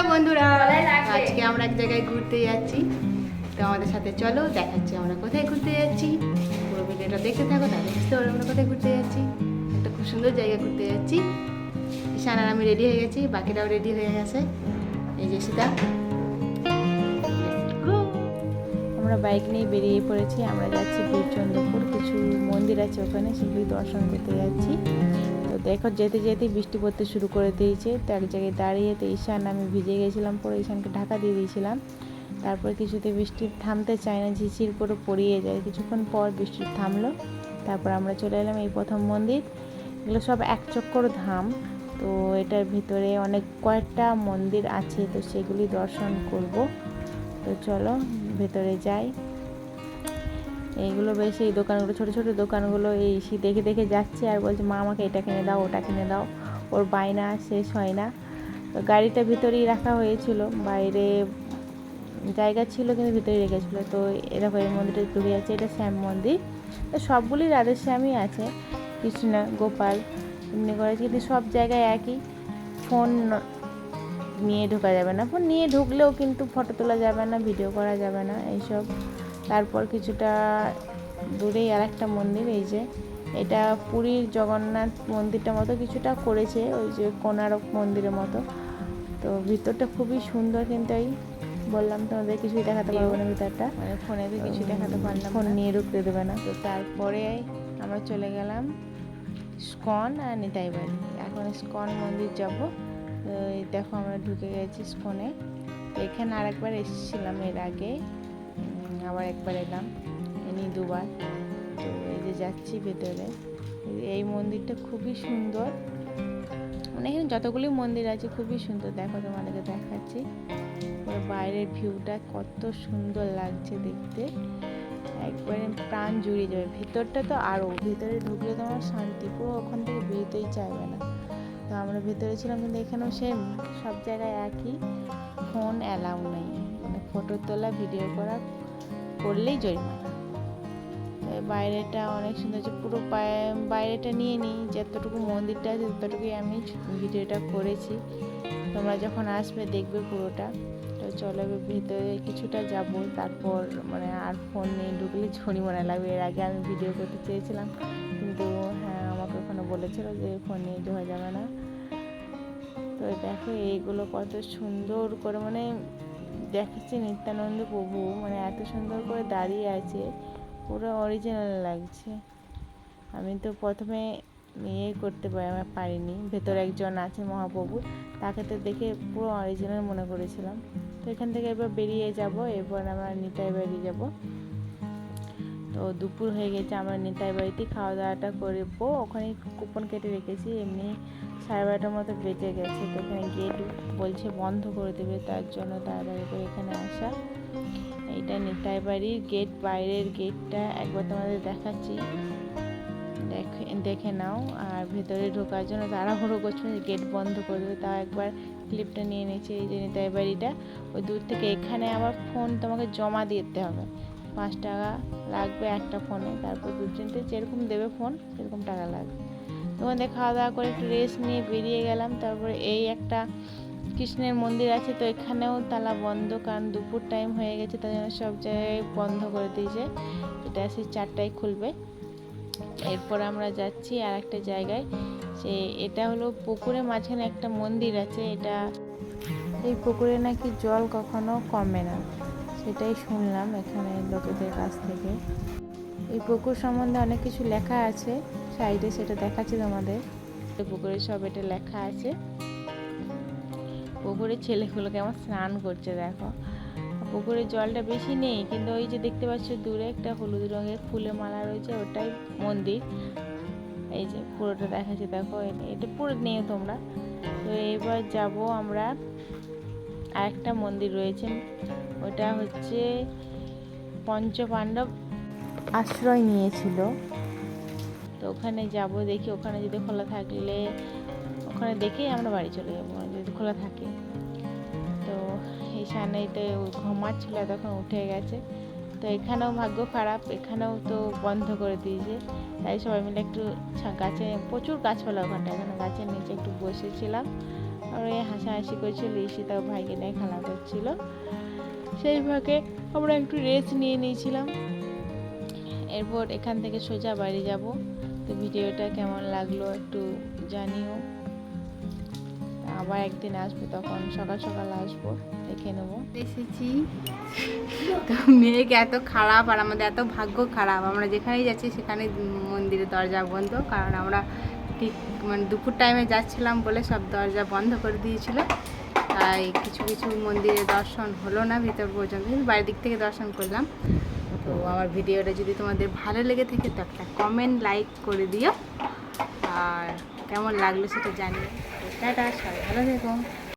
Hello বন্ধুরা, আজকে আমরা এক জায়গায় ঘুরতে যাচ্ছি। তো আমাদের সাথে চলো, দেখাচ্ছি আমরা কোথায় ঘুরতে যাচ্ছি। পুরো ভিডিওটা দেখতে থাকো, তাহলে বুঝতে পারবো আমরা কোথায় ঘুরতে যাচ্ছি। একটা খুব সুন্দর জায়গা ঘুরতে যাচ্ছি। ঈশান আর আমি রেডি হয়ে গেছি, বাকিরাও রেডি হয়ে গেছে। এই যে সীতা, আমরা বাইক নিয়ে বেরিয়ে পড়েছি। আমরা যাচ্ছি বীরচন্দ্রপুর, কিছু মন্দির আছে ওখানে, সেগুলি দর্শন করতে যাচ্ছি। তো দেখো যেতে যেতে বৃষ্টি পড়তে শুরু করে দিয়েছে। তো এক জায়গায় দাঁড়িয়ে তো ঈশান আমি ভিজে গেছিলাম, পরে ঈশানকে ঢাকা দিয়ে দিয়েছিলাম। তারপর কিছুতে বৃষ্টি থামতে চায় না, ঝিরঝির করে পড়িয়ে যায়। কিছুক্ষণ পর বৃষ্টি থামলো, তারপর আমরা চলে এলাম এই প্রথম মন্দির। এগুলো সব এক চক্কর ধাম। তো এটার ভিতরে অনেক কয়েকটা মন্দির আছে, তো সেগুলি দর্শন করব। তো চলো ভেতরে যাই। এইগুলো বেশ, এই দোকানগুলো, ছোটো ছোটো দোকানগুলো এই দেখে দেখে যাচ্ছে আর বলছে মা আমাকে এটা কিনে দাও, ওটা কিনে দাও। ওর বায়না শেষ হয় না। তো গাড়িটা ভিতরেই রাখা হয়েছিল, বাইরে জায়গা ছিল কিন্তু ভিতরে রেখেছিল। তো এরকম এই মন্দিরটা ঢুকে যাচ্ছে, এটা শ্যাম মন্দির। তো সবগুলি রাধের শ্যামই আছে, কৃষ্ণ গোপাল এমনি করেছে, কিন্তু সব জায়গায় একই। ফোন নিয়ে ঢোকা যাবে না, ফোন নিয়ে ঢুকলেও কিন্তু ফটো তোলা যাবে না, ভিডিও করা যাবে না এইসব। তারপর কিছুটা দূরেই আর একটা মন্দির, এই যে এটা পুরীর জগন্নাথ মন্দিরটার মতো কিছুটা করেছে, ওই যে কোণারক মন্দিরের মতো। তো ভিতরটা খুবই সুন্দর, কিন্তু এই বললাম তোমাদের কিছুই দেখাতে পারবো না ভিতরটা, মানে ফোনেতে কিছু দেখাতে পারলাম, ফোন নিয়ে ঢুকতে দেবে না। তো তারপরে আমরা চলে গেলাম স্কন আর নিতাই বাড়ি। এখন স্কন মন্দির যাব। তো এই দেখো আমরা ঢুকে গেছি স্কনে। তো এখানে আরেকবার এসেছিলাম এর আগে, আবার একবার এলাম, এনি দুবার। তো এই যে যাচ্ছি ভেতরে। এই মন্দিরটা খুবই সুন্দর, মানে এখানে যতগুলি মন্দির আছে খুবই সুন্দর। দেখো তোমাদেরকে দেখাচ্ছি, বাইরের ভিউটা কত সুন্দর লাগছে দেখতে, একবারে প্রাণ জুড়িয়ে যাবে। ভিতরটা তো আরও, ভিতরে ঢুকলে তোমার শান্তি, পুরো ওখান থেকে বেরোতেই চাইবে না। তো আমরা ভেতরে ছিলাম, কিন্তু এখানেও সেম, সব জায়গায় একই, ফোন অ্যালাউ নেই, মানে ফটো তোলা ভিডিও করা করলেই জরিমানা। বাইরেটা অনেক সুন্দর আছে, পুরো বাইরেটা নিয়ে নিই, যতটুকু মন্দিরটা আছে ততটুকুই আমি ভিডিওটা করেছি। তোমরা যখন আসবে দেখবে পুরোটা। তো চলো ভেতরে কিছুটা যাব, তারপর মানে আর ফোন নিয়ে ঢুকলে জরিমানা লাগবে। এর আগে আমি ভিডিও করতে চেয়েছিলাম, কিন্তু হ্যাঁ আমাকে ওখানে বলেছিল যে ফোন নিয়ে ঢোকা যাবে না। তো দেখো এইগুলো কত সুন্দর করে, মানে দেখাচ্ছি নিত্যানন্দ প্রভু, মানে এত সুন্দর করে দাঁড়িয়ে আছে, পুরো অরিজিনাল লাগছে। আমি তো প্রথমে করতে পারিনি, ভেতরে একজন আছে মহাপ্রভু, তাকে তো দেখে পুরো অরিজিনাল মনে করেছিলাম। তো এখান থেকে এবার বেরিয়ে যাব, এরপর আমরা নিতাই বাড়ি যাব। তো দুপুর হয়ে গেছে, আমরা নিতাই বাড়িতে খাওয়া দাওয়াটা করবো। ওখানে কুপন কেটে রেখেছি, এমনি 12:30টার মতো বেজে গেছে। তো এখানে গেট বলছে বন্ধ করে দেবে, তার জন্য তাড়াতাড়ি করে এখানে আসা। এইটা নিতাই বাড়ির গেট, বাইরের গেটটা একবার তোমাদের দেখাচ্ছি, দেখে নাও। আর ভেতরে ঢোকার জন্য তাড়াহুড়ো করছে, গেট বন্ধ করে দেবে, তাও একবার ক্লিপটা নিয়ে নিয়েছি। এই যে নিতাই বাড়িটা, ওই দূর থেকে। এখানে আবার ফোন তোমাকে জমা দিতে হবে, 5 টাকা লাগবে একটা ফোনে। তারপর 2-3টে যেরকম দেবে ফোন সেরকম টাকা লাগবে। তোমাদের খাওয়া দাওয়া করে একটু রেস্ট নিয়ে বেরিয়ে গেলাম। তারপরে এই একটা কৃষ্ণের মন্দির আছে, তো এখানেও তালা বন্ধ, কারণ দুপুর টাইম হয়ে গেছে, তাই জন্য সব জায়গায় বন্ধ করে দিয়েছে। এটা সেই 4টায় খুলবে। এরপর আমরা যাচ্ছি আর একটা জায়গায়, এটা হলো পুকুরের মাঝখানে একটা মন্দির আছে। এটা এই পুকুরে নাকি জল কখনো কমে না, সেটাই শুনলাম এখানে লোকেদের কাছ থেকে। এই পুকুর সম্বন্ধে অনেক কিছু লেখা আছে সাইডে, সেটা দেখাচ্ছি তোমাদের। পুকুরে সব এটা লেখা আছে। পুকুরের ছেলেগুলো কেমন স্নান করছে দেখো। পুকুরের জলটা বেশি নেই, কিন্তু ওই যে দেখতে পাচ্ছ দূরে একটা হলুদ রঙের ফুলের মালা রয়েছে, ওটাই মন্দির। এই যে পুরোটা দেখাচ্ছে দেখো, এটা পুরো নিয়ে তোমরা। তো এবার যাব আমরা, আরেকটা মন্দির রয়েছে, ওটা হচ্ছে পঞ্চপাণ্ডব আশ্রয় নিয়েছিল। তো ওখানে যাব, দেখি ওখানে যদি খোলা থাকলে, ওখানে দেখেই আমরা বাড়ি চলে যাবো যদি খোলা থাকে। তো এই সামনেতে ঘুমাচ্ছিল, তখন উঠে গেছে। তো এখানেও ভাগ্য খারাপ, এখানেও তো বন্ধ করে দিয়েছে। তাই সবাই মিলে একটু গাছে, প্রচুর গাছপালা ওখানটা, এখানে গাছের নিচে একটু বসেছিলাম। আর ওই হাসাহাসি করছিল, ঈশিতা ভাইকে নিয়ে খেলা করছিল। সেই ফাঁকে আমরা একটু রেস্ট নিয়ে নিয়েছিলাম। এরপর এখান থেকে সোজা বাড়ি যাব। তো ভিডিওটা কেমন লাগলো একটু জানিও। আবার একদিন আসবো, তখন সকাল সকাল আসবো, দেখে নেবো। এসেছি তো মেঘ এত খারাপ আর আমাদের এত ভাগ্য খারাপ, আমরা যেখানেই যাচ্ছি সেখানে মন্দিরের দরজা বন্ধ, কারণ আমরা ঠিক মানে দুপুর টাইমে যাচ্ছিলাম বলে সব দরজা বন্ধ করে দিয়েছিল। তাই কিছু কিছু মন্দিরে দর্শন হলো না ভিতর পর্যন্ত, কিন্তু বাড়ির দিক থেকে দর্শন করলাম। তো আমার ভিডিওটা যদি তোমাদের ভালো লেগে থাকে তো একটা কমেন্ট লাইক করে দিও, আর কেমন লাগলো সেটা জানিও। টাটা, সবাই ভালো থেকো।